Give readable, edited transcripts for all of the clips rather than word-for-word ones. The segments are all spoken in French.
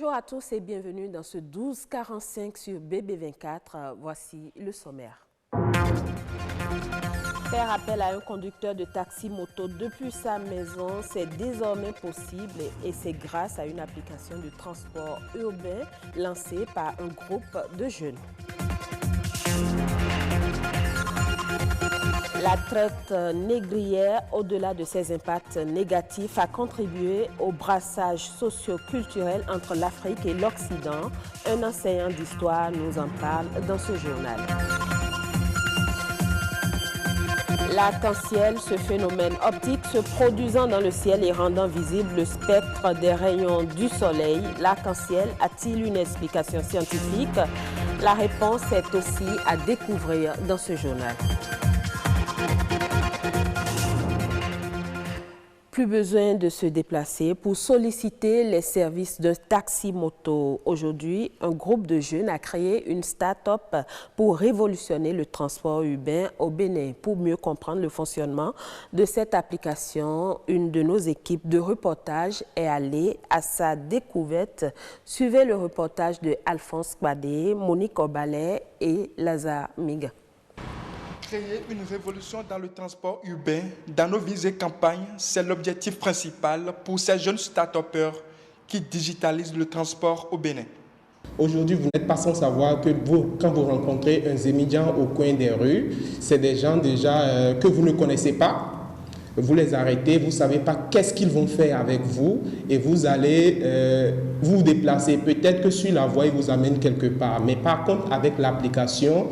Bonjour à tous et bienvenue dans ce 12:45 sur BB24. Voici le sommaire. Faire appel à un conducteur de taxi-moto depuis sa maison, c'est désormais possible et c'est grâce à une application de transport urbain lancée par un groupe de jeunes. La traite négrière, au-delà de ses impacts négatifs, a contribué au brassage socio-culturel entre l'Afrique et l'Occident. Un enseignant d'histoire nous en parle dans ce journal. L'arc-en-ciel, ce phénomène optique se produisant dans le ciel et rendant visible le spectre des rayons du soleil. L'arc-en-ciel a-t-il une explication scientifique? La réponse est aussi à découvrir dans ce journal. Plus besoin de se déplacer pour solliciter les services d'un taxi-moto. Aujourd'hui, un groupe de jeunes a créé une start-up pour révolutionner le transport urbain au Bénin. Pour mieux comprendre le fonctionnement de cette application, une de nos équipes de reportage est allée à sa découverte. Suivez le reportage de Alphonse Kwadé, Monique Obalé et Lazare Miga. Créer une révolution dans le transport urbain dans nos villes et campagnes, c'est l'objectif principal pour ces jeunes start-upers qui digitalisent le transport au Bénin. Aujourd'hui, vous n'êtes pas sans savoir que quand vous rencontrez un Zémidian au coin des rues, c'est des gens déjà que vous ne connaissez pas. Vous les arrêtez, vous ne savez pas qu'est-ce qu'ils vont faire avec vous et vous allez vous déplacer. Peut-être que sur la voie, ils vous amènent quelque part. Mais par contre, avec l'application,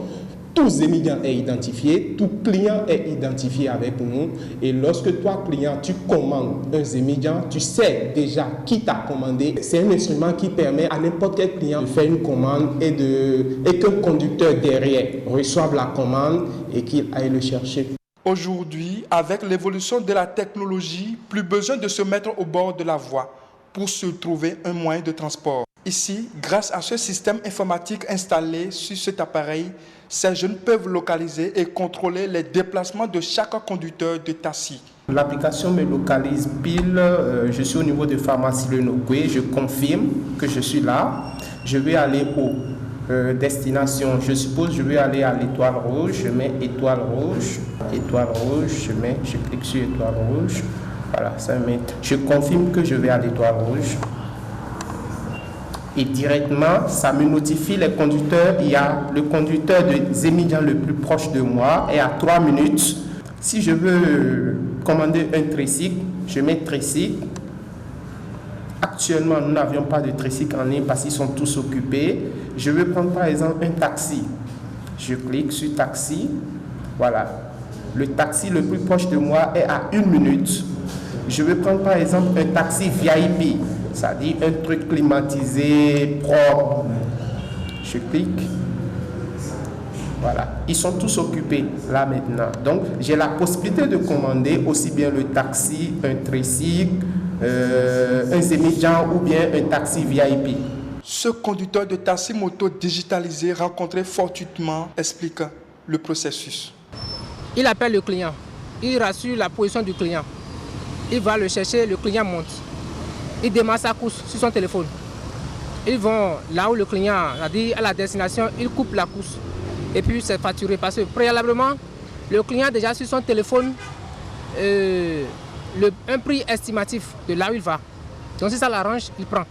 tout Zémidian est identifié, tout client est identifié avec nous. Et lorsque toi, client, tu commandes un Zémidian, tu sais déjà qui t'a commandé. C'est un instrument qui permet à n'importe quel client de faire une commande et qu'un conducteur derrière reçoive la commande et qu'il aille le chercher. Aujourd'hui, avec l'évolution de la technologie, plus besoin de se mettre au bord de la voie pour se trouver un moyen de transport. Ici, grâce à ce système informatique installé sur cet appareil, ces jeunes peuvent localiser et contrôler les déplacements de chaque conducteur de taxi. L'application me localise pile, je suis au niveau de pharmacie Le Nogoué, je confirme que je suis là, je vais aller aux destinations, je suppose je vais aller à l'étoile rouge, je mets étoile rouge, je clique sur étoile rouge, voilà, ça met, je confirme que je vais à l'étoile rouge. Et directement, ça me notifie les conducteurs. Il y a le conducteur de Zémidian le plus proche de moi et à 3 minutes. Si je veux commander un tricycle, je mets tricycle. Actuellement, nous n'avions pas de tricycle en ligne parce qu'ils sont tous occupés. Je veux prendre par exemple un taxi. Je clique sur taxi. Voilà. Le taxi le plus proche de moi est à 1 minute. Je veux prendre par exemple un taxi VIP. C'est-à-dire un truc climatisé, propre. Je clique. Voilà. Ils sont tous occupés là maintenant. Donc, j'ai la possibilité de commander aussi bien le taxi, un tricycle, un Zémidian ou bien un taxi VIP. Ce conducteur de taxi-moto digitalisé rencontré fortuitement explique le processus. Il appelle le client. Il rassure la position du client. Il va le chercher, le client monte. Il démarre sa course sur son téléphone. Ils vont là où le client a dit à la destination, il coupe la course. Et puis c'est facturé parce que préalablement, le client a déjà sur son téléphone un prix estimatif de là où il va. Donc si ça l'arrange, il prend.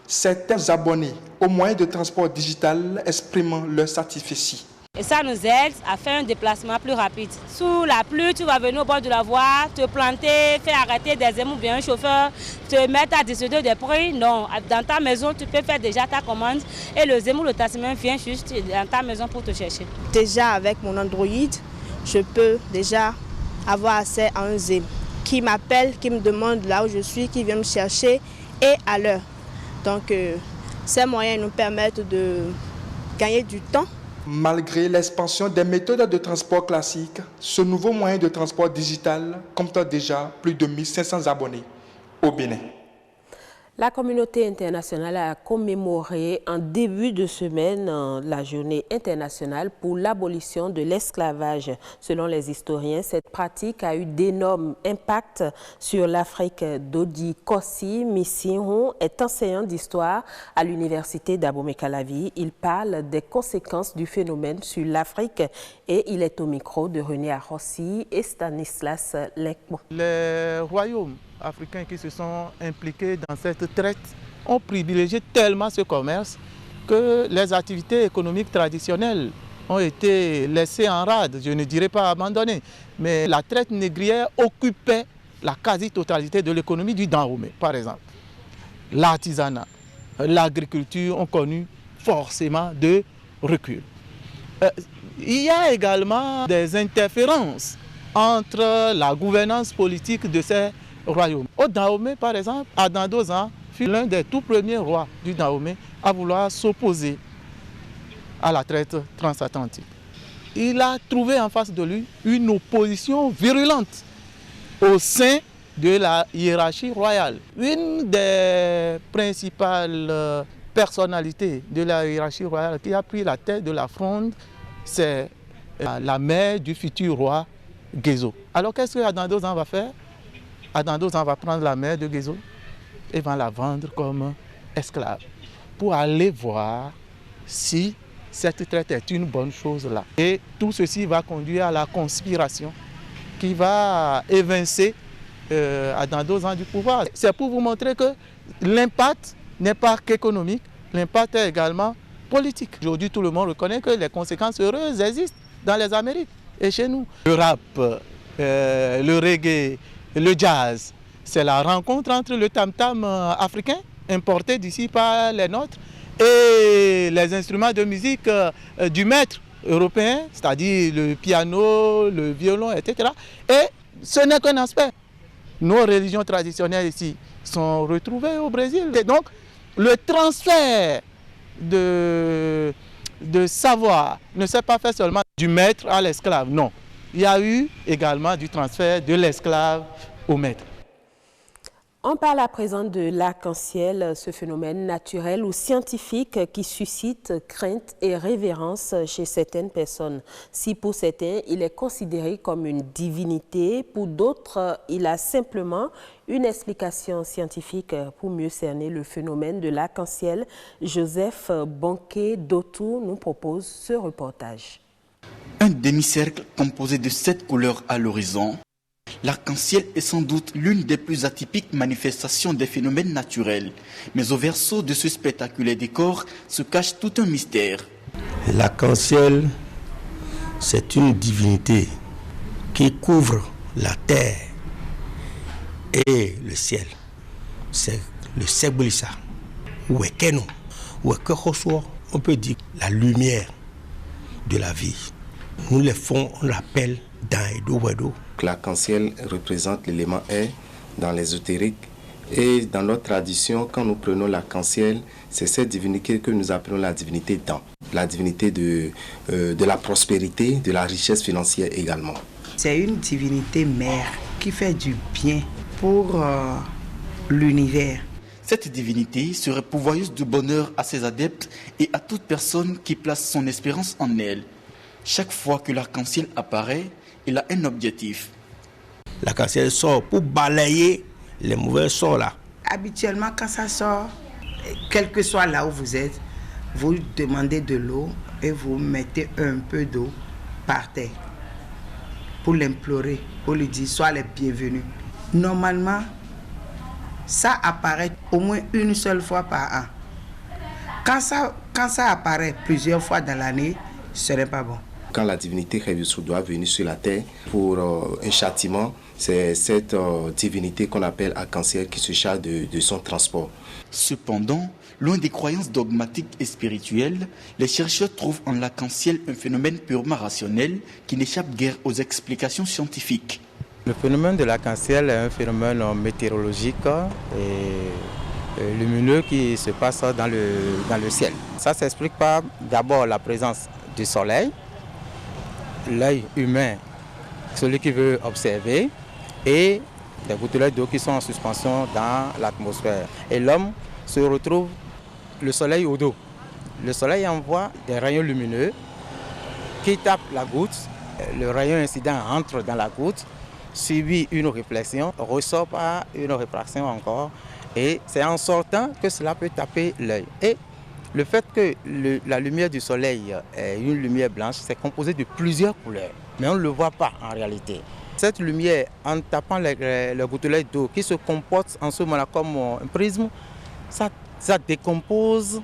Certains abonnés aux moyens de transport digital expriment leur satisfaction. Et ça nous aide à faire un déplacement plus rapide. Sous la pluie, tu vas venir au bord de la voie, te planter, faire arrêter des émous, bien un chauffeur, te mettre à décider des prix. Non, dans ta maison, tu peux faire déjà ta commande et le zémou, le taximan vient juste dans ta maison pour te chercher. Déjà avec mon Android, je peux déjà avoir accès à un zém qui m'appelle, qui me demande là où je suis, qui vient me chercher et à l'heure. Donc ces moyens nous permettent de gagner du temps. Malgré l'expansion des méthodes de transport classiques, ce nouveau moyen de transport digital compte déjà plus de 1500 abonnés au Bénin. La communauté internationale a commémoré en début de semaine la journée internationale pour l'abolition de l'esclavage. Selon les historiens, cette pratique a eu d'énormes impacts sur l'Afrique. Dodi Kossi Missirou est enseignant d'histoire à l'université d'Abomey-Calavi. Il parle des conséquences du phénomène sur l'Afrique et il est au micro de René Arossi et Stanislas Lekmo. Les royaumes africains qui se sont impliqués dans cette traite ont privilégié tellement ce commerce que les activités économiques traditionnelles ont été laissées en rade, je ne dirais pas abandonnées, mais la traite négrière occupait la quasi-totalité de l'économie du Dahomey, par exemple. L'artisanat, l'agriculture ont connu forcément de recul. Il y a également des interférences entre la gouvernance politique de ces royaumes. Au Dahomey, par exemple, Adandozan fut l'un des tout premiers rois du Dahomey à vouloir s'opposer à la traite transatlantique. Il a trouvé en face de lui une opposition virulente au sein de la hiérarchie royale. Une des principales personnalités de la hiérarchie royale qui a pris la tête de la fronde, c'est la mère du futur roi Gezo. Alors qu'est-ce que Adandozan va faire? Adandozan va prendre la mère de Gezo et va la vendre comme esclave pour aller voir si cette traite est une bonne chose là. Et tout ceci va conduire à la conspiration qui va évincer Adandozan du pouvoir. C'est pour vous montrer que l'impact n'est pas qu'économique, l'impact est également politique. Aujourd'hui, tout le monde reconnaît que les conséquences heureuses existent dans les Amériques et chez nous. Le rap, le reggae, le jazz, c'est la rencontre entre le tam-tam africain, importé d'ici par les nôtres, et les instruments de musique du maître européen, c'est-à-dire le piano, le violon, etc. Et ce n'est qu'un aspect. Nos religions traditionnelles ici sont retrouvées au Brésil. Et donc, le transfert de savoir ne s'est pas fait seulement du maître à l'esclave, non. Il y a eu également du transfert de l'esclave au maître. On parle à présent de l'arc-en-ciel, ce phénomène naturel ou scientifique qui suscite crainte et révérence chez certaines personnes. Si pour certains, il est considéré comme une divinité, pour d'autres, il a simplement une explication scientifique pour mieux cerner le phénomène de l'arc-en-ciel. Joseph Bonquet-Dotou nous propose ce reportage. Un demi-cercle composé de 7 couleurs à l'horizon. L'arc-en-ciel est sans doute l'une des plus atypiques manifestations des phénomènes naturels. Mais au verso de ce spectaculaire décor se cache tout un mystère. L'arc-en-ciel, c'est une divinité qui couvre la terre et le ciel. C'est le Sebolissa, ou Ekeno, ou Ekehoso, on peut dire la lumière de la vie. Nous les fonds, on l'appelle Daedo Wedo. L'arc-en-ciel représente l'élément air dans l'ésotérique. Et dans notre tradition, quand nous prenons l'arc-en-ciel, c'est cette divinité que nous appelons la divinité d'An. La divinité de la prospérité, de la richesse financière également. C'est une divinité mère qui fait du bien pour l'univers. Cette divinité serait pourvoyeuse de bonheur à ses adeptes et à toute personne qui place son espérance en elle. Chaque fois que l'arc-en-ciel apparaît, il a un objectif. L'arc-en-ciel sort pour balayer les mauvais sorts là. Habituellement, quand ça sort, quel que soit là où vous êtes, vous demandez de l'eau et vous mettez un peu d'eau par terre pour l'implorer, pour lui dire sois les bienvenus. Normalement, ça apparaît au moins une seule fois par an. Quand ça apparaît plusieurs fois dans l'année, ce n'est pas bon. Quand la divinité Révisou doit venir sur la terre pour un châtiment, c'est cette divinité qu'on appelle arc-en-ciel qui se charge de son transport. Cependant, loin des croyances dogmatiques et spirituelles, les chercheurs trouvent en l'arc-en-ciel un phénomène purement rationnel qui n'échappe guère aux explications scientifiques. Le phénomène de l'arc-en-ciel est un phénomène météorologique et lumineux qui se passe dans le ciel. Ça s'explique par d'abord la présence du soleil, l'œil humain, celui qui veut observer, et des gouttelettes d'eau qui sont en suspension dans l'atmosphère. Et l'homme se retrouve le soleil au dos. Le soleil envoie des rayons lumineux qui tapent la goutte. Le rayon incident entre dans la goutte, subit une réflexion, ressort par une réfraction encore. Et c'est en sortant que cela peut taper l'œil. Et le fait que la lumière du soleil est une lumière blanche, c'est composé de plusieurs couleurs. Mais on ne le voit pas en réalité. Cette lumière, en tapant les gouttelettes d'eau qui se comportent en ce moment-là comme un prisme, ça décompose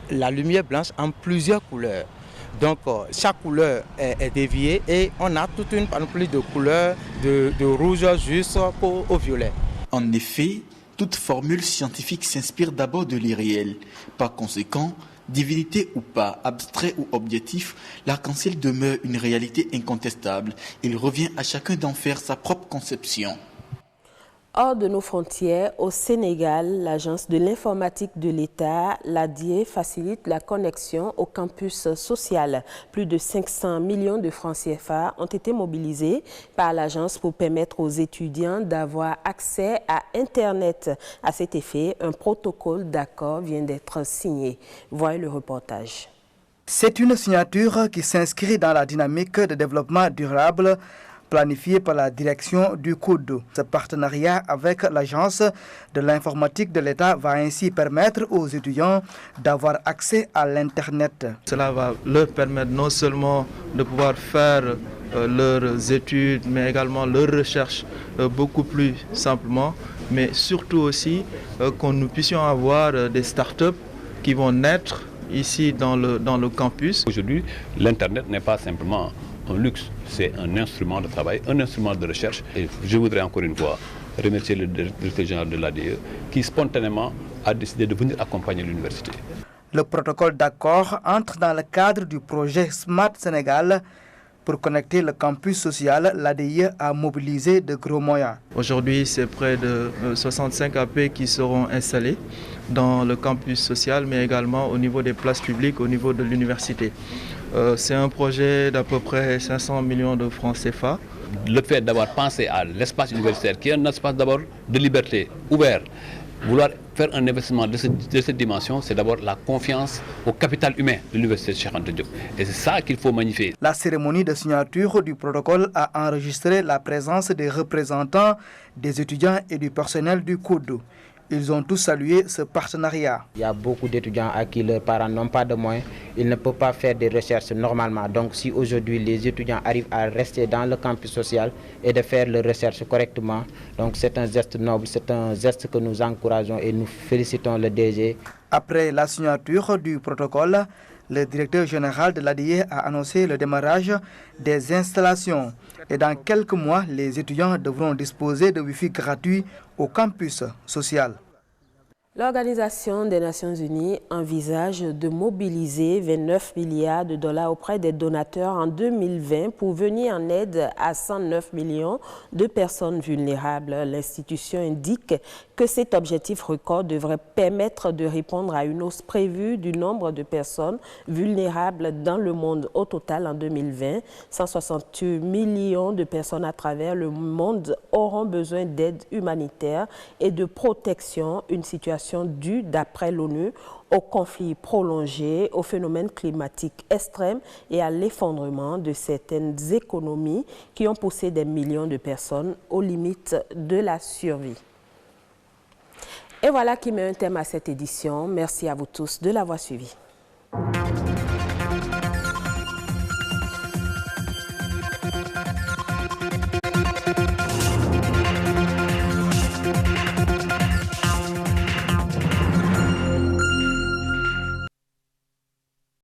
la lumière blanche en plusieurs couleurs. Donc chaque couleur est déviée et on a toute une panoplie de couleurs, de rouge jusqu'au violet. En effet, toute formule scientifique s'inspire d'abord de l'irréel. Par conséquent, divinité ou pas, abstrait ou objectif, l'arc-en-ciel demeure une réalité incontestable. Il revient à chacun d'en faire sa propre conception. Hors de nos frontières, au Sénégal, l'Agence de l'informatique de l'État, l'ADIE, facilite la connexion au campus social. Plus de 500 millions de francs CFA ont été mobilisés par l'agence pour permettre aux étudiants d'avoir accès à Internet. À cet effet, un protocole d'accord vient d'être signé. Voyez le reportage. C'est une signature qui s'inscrit dans la dynamique de développement durable planifié par la direction du COUD. Ce partenariat avec l'Agence de l'informatique de l'État va ainsi permettre aux étudiants d'avoir accès à l'Internet. Cela va leur permettre non seulement de pouvoir faire leurs études, mais également leurs recherches beaucoup plus simplement, mais surtout aussi que nous puissions avoir des startups qui vont naître ici dans le campus. Aujourd'hui, l'Internet n'est pas simplement un luxe, c'est un instrument de travail, un instrument de recherche. Et je voudrais encore une fois remercier le directeur général de l'ADIE qui spontanément a décidé de venir accompagner l'université. Le protocole d'accord entre dans le cadre du projet Smart Sénégal. Pour connecter le campus social, l'ADIE a mobilisé de gros moyens. Aujourd'hui, c'est près de 65 AP qui seront installés dans le campus social, mais également au niveau des places publiques, au niveau de l'université. C'est un projet d'à peu près 500 millions de francs CFA. Le fait d'avoir pensé à l'espace universitaire, qui est un espace d'abord de liberté, ouvert, vouloir faire un investissement de cette dimension, c'est d'abord la confiance au capital humain de l'université Cheikh Anta Diop. Et c'est ça qu'il faut magnifier. La cérémonie de signature du protocole a enregistré la présence des représentants des étudiants et du personnel du COUD. Ils ont tous salué ce partenariat. Il y a beaucoup d'étudiants à qui leurs parents n'ont pas de moyens. Ils ne peuvent pas faire des recherches normalement. Donc si aujourd'hui les étudiants arrivent à rester dans le campus social et de faire leurs recherches correctement, donc c'est un geste noble, c'est un geste que nous encourageons et nous félicitons le DG. Après la signature du protocole, le directeur général de l'ADIE a annoncé le démarrage des installations. Et dans quelques mois, les étudiants devront disposer de Wi-Fi gratuit au campus social. L'Organisation des Nations Unies envisage de mobiliser 29 milliards de dollars auprès des donateurs en 2020 pour venir en aide à 109 millions de personnes vulnérables. L'institution indique que cet objectif record devrait permettre de répondre à une hausse prévue du nombre de personnes vulnérables dans le monde. Au total, en 2020, 168 millions de personnes à travers le monde auront besoin d'aide humanitaire et de protection, une situation due, d'après l'ONU, aux conflits prolongés, aux phénomènes climatiques extrêmes et à l'effondrement de certaines économies qui ont poussé des millions de personnes aux limites de la survie. Et voilà qui met un terme à cette édition. Merci à vous tous de l'avoir suivi.